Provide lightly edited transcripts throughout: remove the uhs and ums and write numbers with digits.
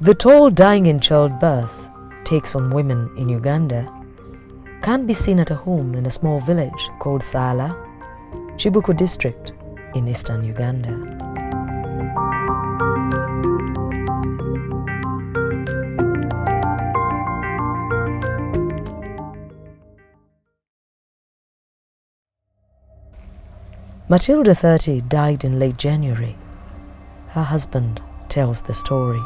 The toll dying in childbirth takes on women in Uganda can be seen at a home in a small village called Sala, Chibuku district in eastern Uganda. Matilda, 30, died in late January. Her husband tells the story.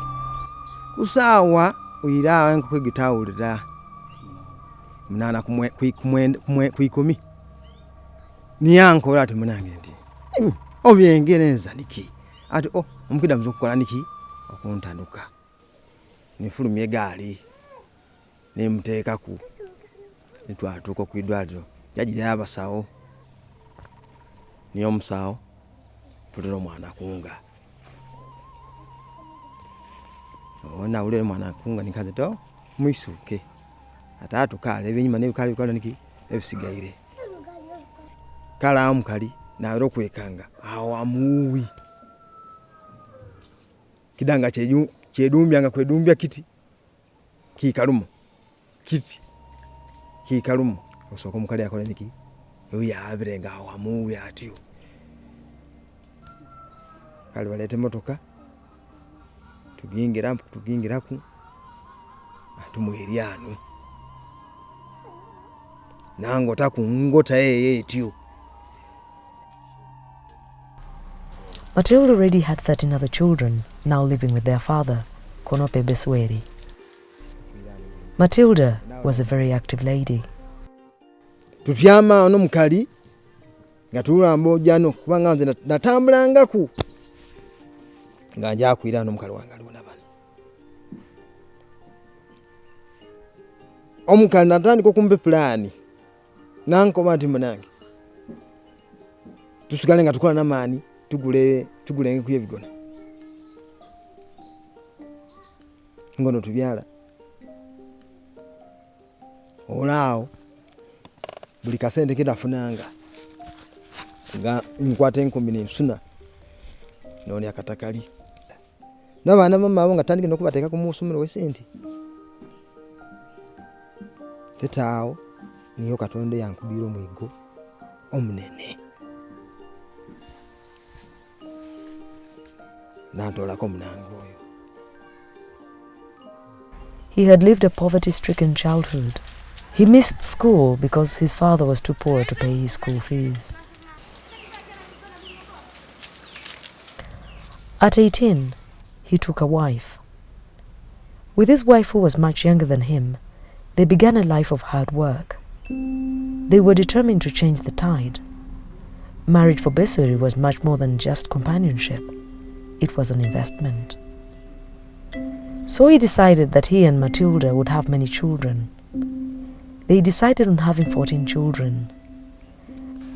Kusawa uira kwegitawulira munana kuikumi niyankola ati munange ndi obyengereza niki ati omukida muzokukola niki okuntanuka nifulumye egaali nemuteekaku nitwatuuka kwidwaliro yagirira abasawo niyo omusawo tulira omwana kunga ona ule mwana kunga nikaze to mwisuke atatu kale ebinyuma nebikali bikola niki ebisigaire kala amukali naero kwekanga awo amuwi kidanga kyedumbya kwedumbya kiti kikalumo osoko mukali akola niki yoya abirenga awo amuwi atyo kale balete motoka tugingiraku atumweriano nangota kungota etyo. Matilda already had 13 other children, now living with their father, Konope Besweri. Matilda was a very active lady. Tutyama ono mukali nga tulamba jano kubanga nze natambulangaku nga nja kwira ono mukali wange aliona bana omukali natandika okumbe plani nankoma ati munange tusigale nga tukola n'amaani tugule ebigona ngono tubyala olaawo buli kasente kedafunanga nga nkwata 10 n'ensuna noni akatakali n'abaana mama abo nga tandike n'okubateeka ku musumiro w'esente tetaawo niyo Katonda yankubira omwigo omunene nantolako omunange oyo. He had lived a poverty-stricken childhood. He missed school because his father was too poor to pay his school fees. At 18, he took a wife. With his wife, who was much younger than him, they began a life of hard work. They were determined to change the tide. Marriage for Besweri was much more than just companionship. It was an investment. So he decided that he and Matilda would have many children. They decided on having 14 children.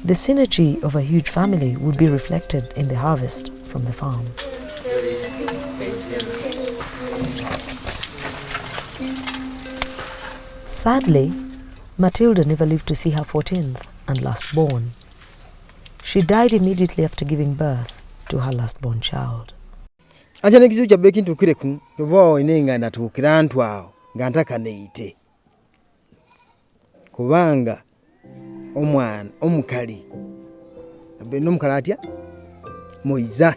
The synergy of a huge family would be reflected in the harvest from the farm. Sadly, Matilda never lived to see her 14th and last born. She died immediately after giving birth to her last born child. Anja nekizu kya beki ntukireku tuva inenga natukira ntwawo nga ntaka neite kubanga omwana omukali n'omukali atya moiza.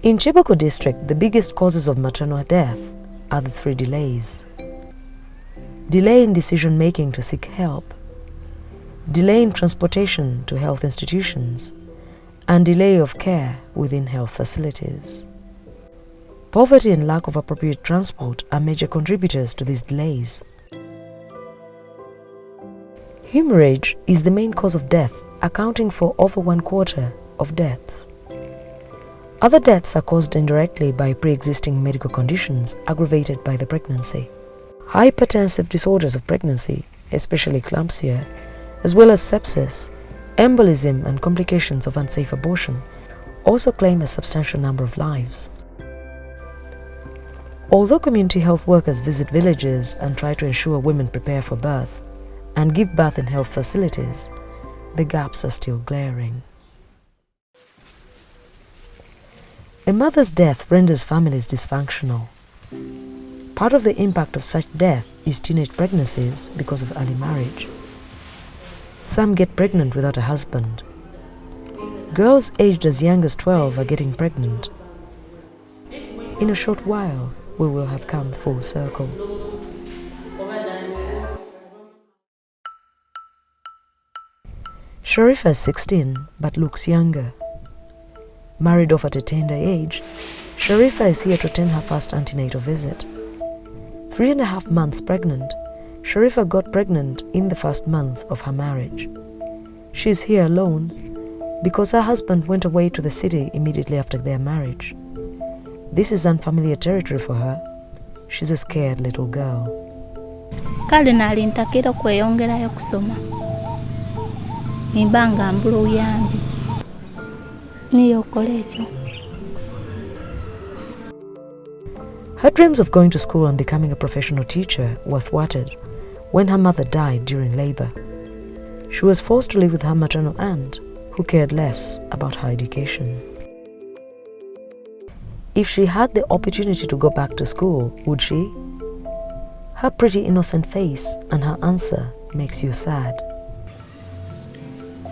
In Chibuku district, the biggest causes of maternal death are the 3 delays. Delay in decision-making to seek help, delay in transportation to health institutions, and delay of care within health facilities. Poverty and lack of appropriate transport are major contributors to these delays. Hemorrhage is the main cause of death, accounting for over 1/4 of deaths. Other deaths are caused indirectly by pre-existing medical conditions aggravated by the pregnancy. Hypertensive disorders of pregnancy, especially eclampsia, as well as sepsis, embolism and complications of unsafe abortion, also claim a substantial number of lives. Although community health workers visit villages and try to ensure women prepare for birth and give birth in health facilities, the gaps are still glaring. A mother's death renders families dysfunctional, Part of the impact of such death is teenage pregnancies because of early marriage. Some get pregnant without a husband. Girls aged as young as 12 are getting pregnant. In a short while, we will have come full circle. Sharifa is 16 but looks younger. Married off at a tender age, Sharifa is here to attend her first antenatal visit. 3.5 months pregnant, Sharifa got pregnant in the first month of her marriage. She is here alone because her husband went away to the city immediately after their marriage. This is unfamiliar territory for her. She's a scared little girl. Kale nalintakira kweyongerayo kusoma. Nimbanga mbulu uyambi. Niyo kolecho. Her dreams of going to school and becoming a professional teacher were thwarted when her mother died during labor. She was forced to live with her maternal aunt, who cared less about her education. If she had the opportunity to go back to school, would she? Her pretty innocent face and her answer makes you sad.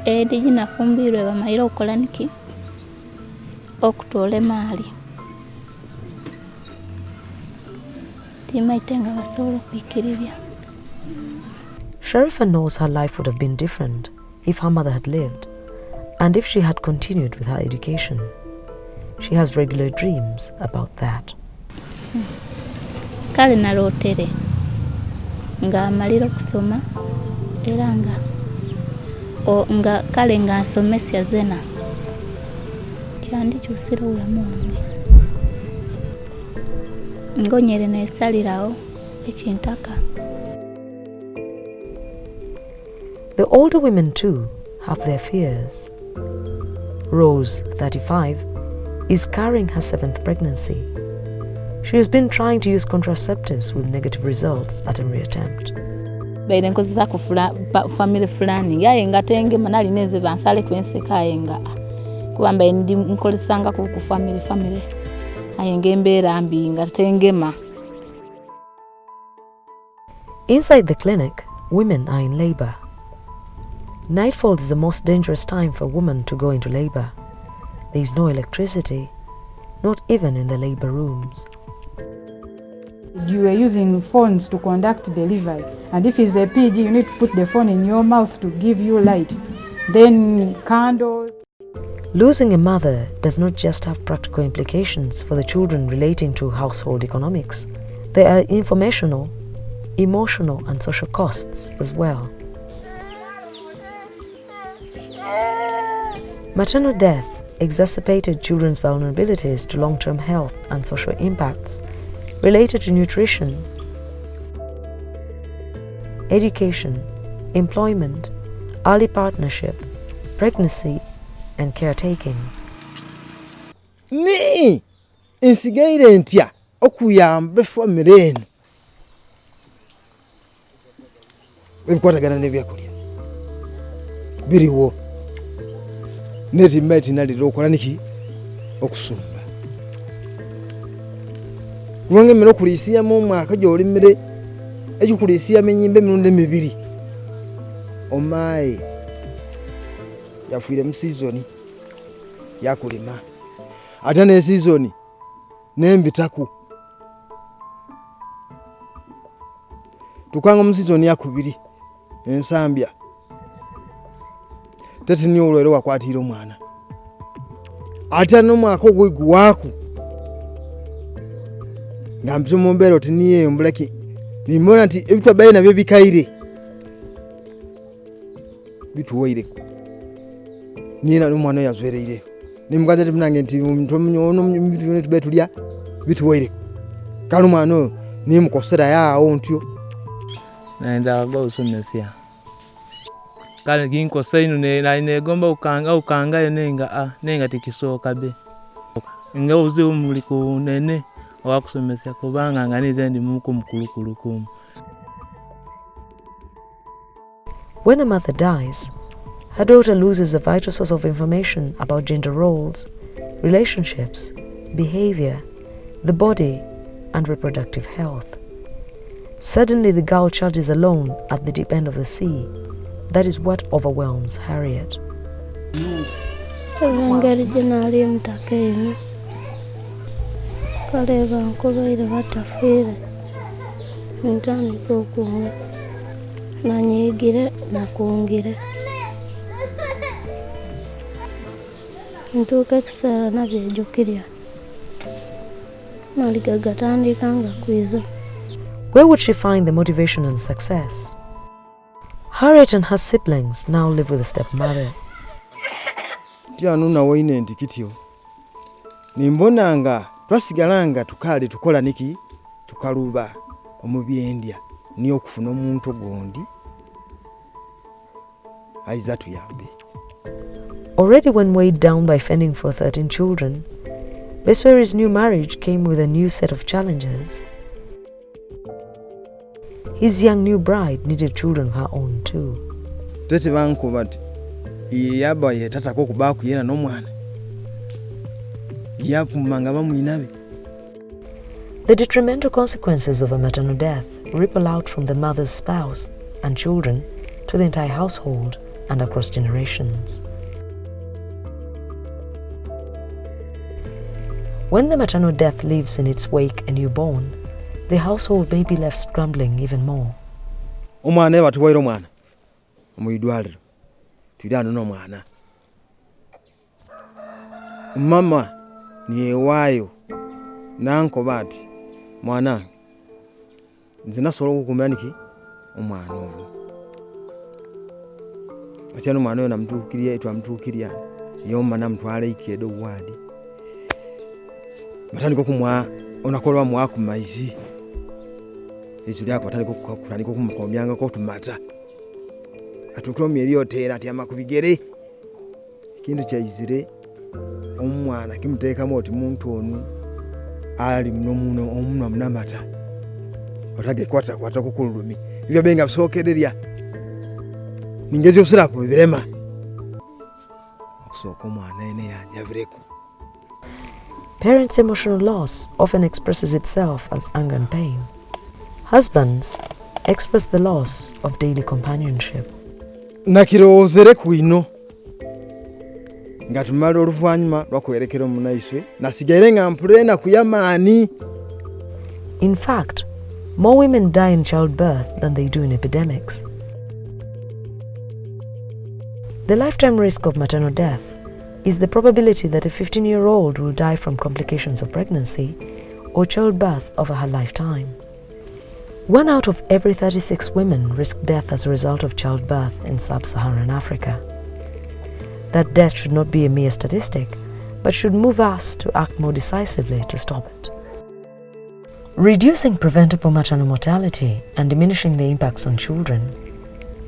Edi nafumbirwe bamaira okola niki okutole mali timaitenga basolo kwikiribya. Sharifa knows her life would have been different if her mother had lived and if she had continued with her education. She has regular dreams about that. Kale nalotere nga amalira kusoma era nga kale nga nsomesya zena kyandikyusira obulamu bwange ngonyere nesalirawo ekintaka. The older women too have their fears. Rose, 35, is carrying her 7th pregnancy. She has been trying to use contraceptives with negative results at every attempt. Baile nkozesa ku family fulani yaye ngatenge manali neze bansale kwenseka yenga kubamba ndi nkolisanga ku family ayenge embera mbi ngatengema. Inside the clinic, women are in labor. Nightfall is the most dangerous time for a woman to go into labor. There is no electricity, not even in the labor rooms. You are using phones to conduct delivery, and if it's a PG, you need to put the phone in your mouth to give you light. Then candles. Losing a mother does not just have practical implications for the children relating to household economics. There are informational, emotional, and social costs as well. Maternal death exacerbated children's vulnerabilities to long-term health and social impacts related to nutrition, education, employment, early partnership, pregnancy, and caretaking. Ni insigaire ntya okuyamba family eno ebikwatagana n'ebyakulya biriwo netimba etinalira okola niki okusumba kubanga emmere okuliisiyamu omwaka gy'olimire ekikuliisiyamu ennyimba emirundi 2 omaayi yafiire mu sizoni yakulima ate ne sizoni n'embitaku tukanga mu sizoni yakubiri ensambya tete ni olwero wakwatira omwana ate n'omwaka ogwigwaku ngambye mu mbeera oti niye mbulaki nimona nti ebitwabaye nabyo bikaire bituwaire nina n'omwana yazwereire nimugaza ati munange nti ono betulya bituwaire kale omwana oyo nimukosera yaawo ntyo naenda gosomesya kale ginkosa ino negomba ukanga nenga tikisoka be nga uze umuli ku nene wakusomesya kubanga nganize ndi muko mukulukumu. When a mother dies, her daughter loses a vital source of information about gender roles, relationships, behavior, the body, and reproductive health. Suddenly the girl child is alone at the deep end of the sea. That is what overwhelms Harriet. Engeri gye naali emutaka eno kaleeba nkolwaire batafiire ntandika okunga nanyiigire nakungire ntuuka ekiseera nabyejjukirya maliga gatandika nga kwiza. Where would she find the motivation and success? Harriet and her siblings now live with a stepmother. Tiano nawo ine ntikityo nimbonanga twasigalanga tukale tukola niki tukaluba omubyendya niyo okufuna omuntu gondi aiza tuyambe. Already when weighed down by fending for 13 children, Besweri's new marriage came with a new set of challenges. His young new bride needed children of her own too. Tete banko bati yaba yetatako kuba kuyena n'omwana yakumanga bamwinabe. The detrimental consequences of a maternal death ripple out from the mother's spouse and children to the entire household and across generations. When the maternal death leaves in its wake a newborn, the household may be left scrambling even more. Omwana batuwaire omwana omuyidwaliro tidano n'omwana mama niyewayo nanko bati mwana nze nasobola okukumbira niki omwana oyo akyano omwana oyo namutuukirya twamutuukirya yomma namutwala ikeedo wadi batandika okumwa onakolwa mwaku maizi ezo lyako batandika okumukomyangako tumata atukira omyeryoteera ati amakubigere ekintu kyaizire omwana kimuteekamu oti muntu onu ali omunwa munamata otagekwatakwata kukululumi ebyo benga bisookererya ningezi osirapo ebirema okusooka omwana ene yanjabireku. Parents' emotional loss often expresses itself as anger and pain. Husbands express the loss of daily companionship. Nakirowoozere kwino nga tumala oluvannyuma lwakwerekera omunaiswe nasigaire nga mpulena kuyamaani. In fact, more women die in childbirth than they do in epidemics. The lifetime risk of maternal death is the probability that a 15-year-old will die from complications of pregnancy or childbirth over her lifetime. 1 out of every 36 women risk death as a result of childbirth in sub-Saharan Africa. That death should not be a mere statistic, but should move us to act more decisively to stop it. Reducing preventable maternal mortality and diminishing the impacts on children,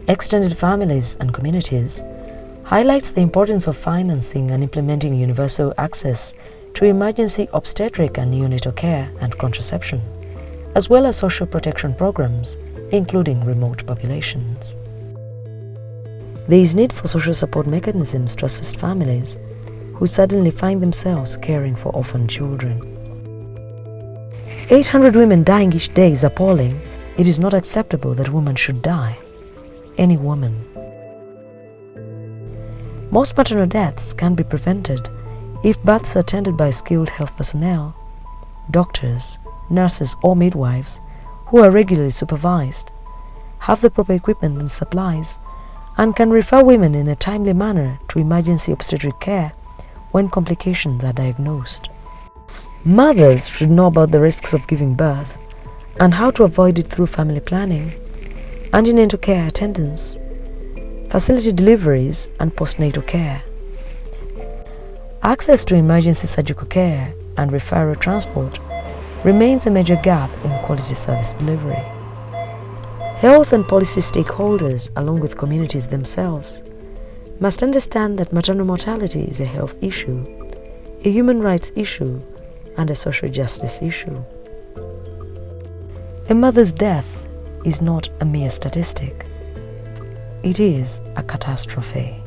extended families and communities highlights the importance of financing and implementing universal access to emergency obstetric and neonatal care and contraception, as well as social protection programs, including remote populations. There is need for social support mechanisms to assist families who suddenly find themselves caring for orphan children. 800 women dying each day is appalling. It is not acceptable that women should die. Any woman. Most maternal deaths can be prevented if births are attended by skilled health personnel, doctors, nurses or midwives who are regularly supervised, have the proper equipment and supplies, and can refer women in a timely manner to emergency obstetric care when complications are diagnosed. Mothers should know about the risks of giving birth and how to avoid it through family planning, antenatal care attendance, facility deliveries and postnatal care. Access to emergency surgical care and referral transport remains a major gap in quality service delivery. Health and policy stakeholders, along with communities themselves, must understand that maternal mortality is a health issue, a human rights issue, and a social justice issue. A mother's death is not a mere statistic. It is a catastrophe.